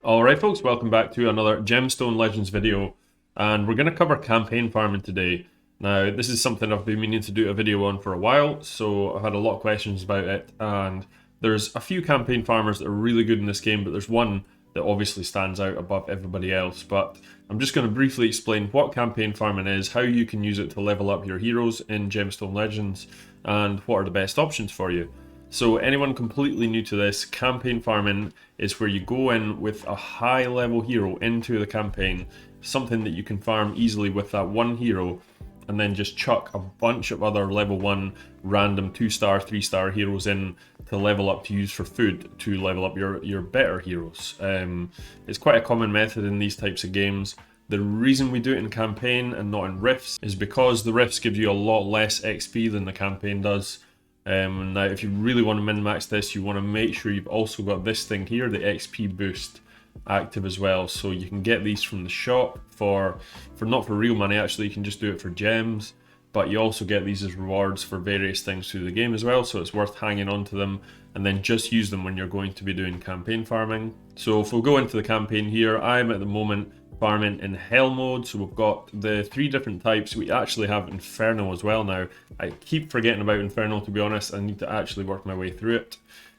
Alright folks, welcome back to another Gemstone Legends video, and we're going to cover campaign farming today. Now this is something I've been meaning to do a video on for a while, so I've had a lot of questions about it, and there's a few campaign farmers that are really good in this game, but there's one that obviously stands out above everybody else. But I'm just going to briefly explain what campaign farming is, how you can use it to level up your heroes in Gemstone Legends, and what are the best options for you. So anyone completely new to this, campaign farming is where you go in with a high level hero into the campaign, something that you can farm easily with that one hero, and then just chuck a bunch of other level 1 random 2-star, 3-star heroes in to level up to use for food to level up your better heroes. It's quite a common method in these types of games. The reason we do it in campaign and not in rifts is because the rifts give you a lot less XP than the campaign does. Now if you really want to min-max this, you want to make sure you've also got this thing here, the XP boost, active as well. So you can get these from the shop for not for real money, actually you can just do it for gems, but you also get these as rewards for various things through the game as well, so it's worth hanging on to them and then just use them when you're going to be doing campaign farming. So if we'll go into the campaign here, I'm at the moment farming in hell mode, so we've got the 3 different types. We actually have inferno as well now. I keep forgetting about inferno, to be honest. I need to actually work my way through it.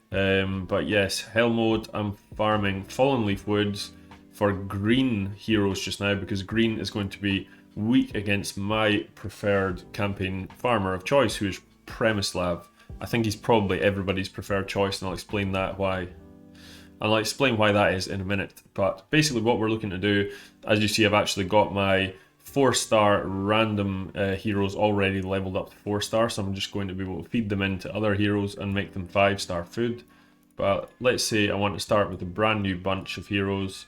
But yes, hell mode, I'm farming fallen leaf woods for green heroes just now, because green is going to be weak against my preferred campaign farmer of choice, who is Premislav. I think he's probably everybody's preferred choice, and I'll explain that why. I'll explain why that is in a minute. But basically what we're looking to do, as you see, I've actually got my 4-star random heroes already leveled up to 4-star, so I'm just going to be able to feed them into other heroes and make them 5-star food. But let's say I want to start with a brand new bunch of heroes.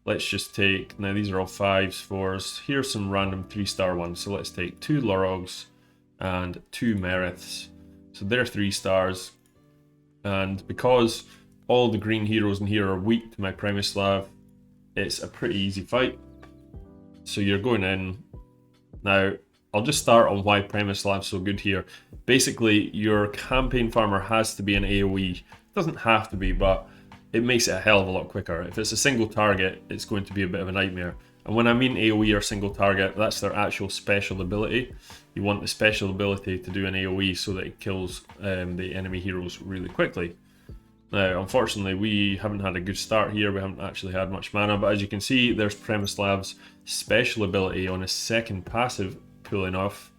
Let's just take, now these are all 5s, 4s, here's some random 3-star ones. So let's take 2 Lorogs and 2 Meriths. So they're 3 stars, and because all the green heroes in here are weak to my Premislav, it's a pretty easy fight. So you're going in. Now, I'll just start on why Premislav's so good here. Basically, your campaign farmer has to be an AoE. It doesn't have to be, but it makes it a hell of a lot quicker. If it's a single target, it's going to be a bit of a nightmare. And when I mean AoE or single target, that's their actual special ability. You want the special ability to do an AoE so that it kills the enemy heroes really quickly. Now, unfortunately, we haven't had a good start here. We haven't actually had much mana, but as you can see, there's Premislav's special ability on his second passive pulling off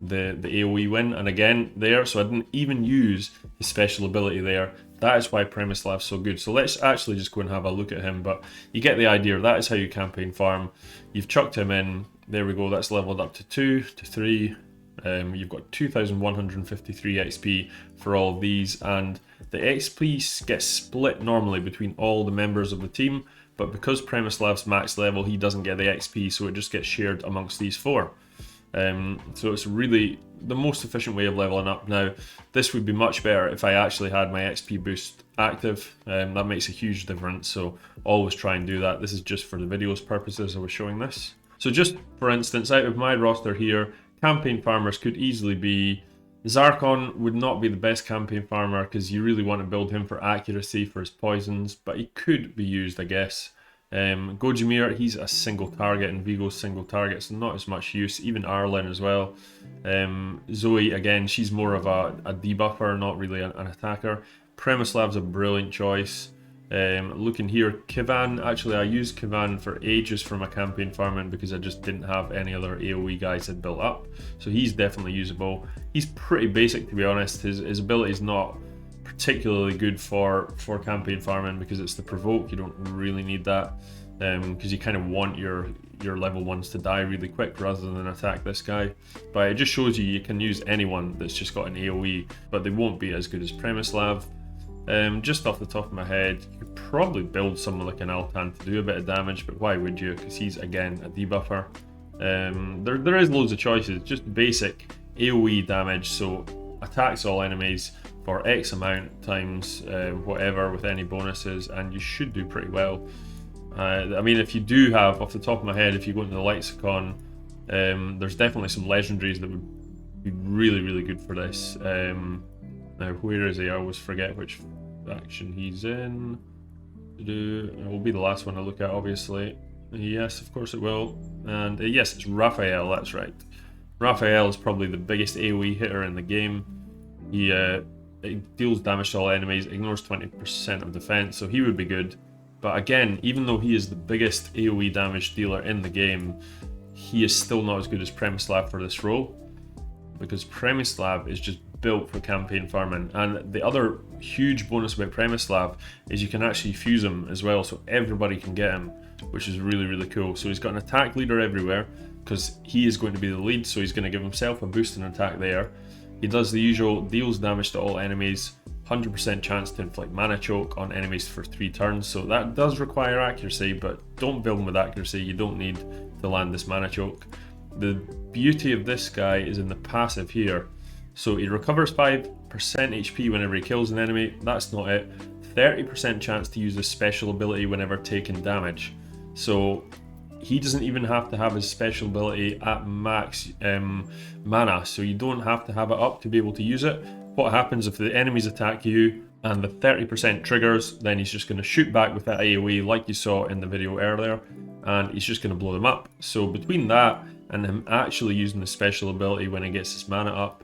the AoE win. And again, there, so I didn't even use his special ability there. That is why Premislav's so good. So let's actually just go and have a look at him, but you get the idea. That is how you campaign farm. You've chucked him in. There we go, that's leveled up to 2, to 3. You've got 2,153 XP for all of these, and the XP gets split normally between all the members of the team, but because Premislav's max level, he doesn't get the XP, so it just gets shared amongst these 4. So it's really the most efficient way of leveling up. Now, this would be much better if I actually had my XP boost active. That makes a huge difference, so always try and do that. This is just for the video's purposes I was showing this. So just for instance, out of my roster here, campaign farmers could easily be... Zarkon would not be the best campaign farmer because you really want to build him for accuracy for his poisons, but he could be used, I guess. Gojimir, he's a single target, and Vigo's single target, so not as much use. Even Arlen as well. Zoe, again, she's more of a debuffer, not really an attacker. Premislav's a brilliant choice. Looking here, Kivan, actually I used Kivan for ages for my campaign farming because I just didn't have any other AoE guys I'd built up, so he's definitely usable. He's pretty basic, to be honest. His ability is not particularly good for campaign farming because it's the provoke. You don't really need that because you kind of want your level 1s to die really quick rather than attack this guy. But it just shows you can use anyone that's just got an AoE, but they won't be as good as Premislav. Just off the top of my head, you could probably build someone like an Altan to do a bit of damage, but why would you? Because he's, again, a debuffer. There is loads of choices, just basic AoE damage, so attacks all enemies for X amount times whatever with any bonuses, and you should do pretty well. I mean, if you do have, off the top of my head, if you go into the lexicon, there's definitely some legendaries that would be really, really good for this. Now, where is he? I always forget which faction he's in. It will be the last one I look at, obviously. Yes, of course it will. And yes, it's Raphael, that's right. Raphael is probably the biggest AoE hitter in the game. He it deals damage to all enemies, ignores 20% of defense, so he would be good. But again, even though he is the biggest AoE damage dealer in the game, he is still not as good as Premislav for this role, because Premislav is just built for campaign farming. And the other huge bonus about Premislav is you can actually fuse him as well, so everybody can get him, which is really, really cool. So he's got an attack leader everywhere, because he is going to be the lead, so he's going to give himself a boost in attack there. He does the usual, deals damage to all enemies, 100% chance to inflict mana choke on enemies for 3 turns, so that does require accuracy, but don't build him with accuracy, you don't need to land this mana choke. The beauty of this guy is in the passive here. So he recovers 5% HP whenever he kills an enemy, that's not it. 30% chance to use his special ability whenever taking damage. So he doesn't even have to have his special ability at max mana, so you don't have to have it up to be able to use it. What happens if the enemies attack you and the 30% triggers, then he's just going to shoot back with that AoE like you saw in the video earlier, and he's just going to blow them up. So between that and him actually using the special ability when he gets his mana up,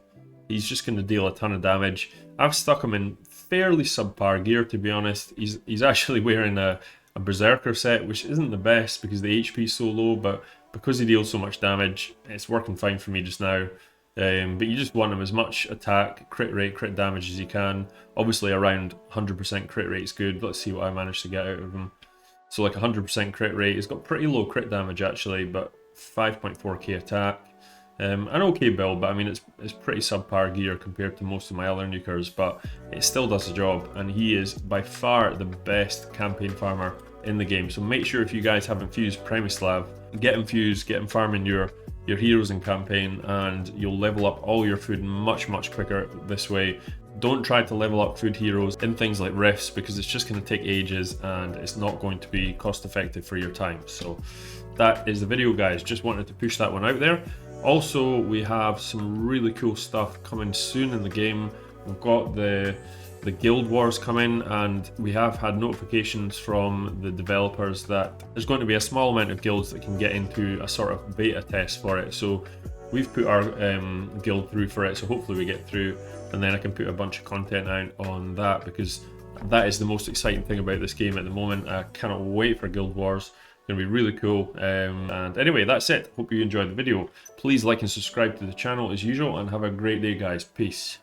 he's just going to deal a ton of damage. I've stuck him in fairly subpar gear, to be honest. He's actually wearing a Berserker set, which isn't the best because the HP is so low, but because he deals so much damage, it's working fine for me just now. But you just want him as much attack, crit rate, crit damage as you can. Obviously around 100% crit rate is good. Let's see what I managed to get out of him. So like 100% crit rate, he's got pretty low crit damage actually, but 5.4k attack. An okay build, but I mean it's pretty subpar gear compared to most of my other nukers, but it still does the job, and he is by far the best campaign farmer in the game. So make sure if you guys haven't fused Premislav, get him fused, get him farming your heroes in campaign, and you'll level up all your food much quicker this way. Don't try to level up food heroes in things like rifts, because it's just going to take ages and it's not going to be cost effective for your time. So that is the video, guys. Just wanted to push that one out there. Also, we have some really cool stuff coming soon in the game. We've got the Guild Wars coming, and we have had notifications from the developers that there's going to be a small amount of guilds that can get into a sort of beta test for it. So we've put our guild through for it, so hopefully we get through, and then I can put a bunch of content out on that, because that is the most exciting thing about this game at the moment. I cannot wait for Guild Wars. Gonna be really cool. And anyway, that's it. Hope you enjoyed the video. Please like and subscribe to the channel as usual, and have a great day, guys. Peace.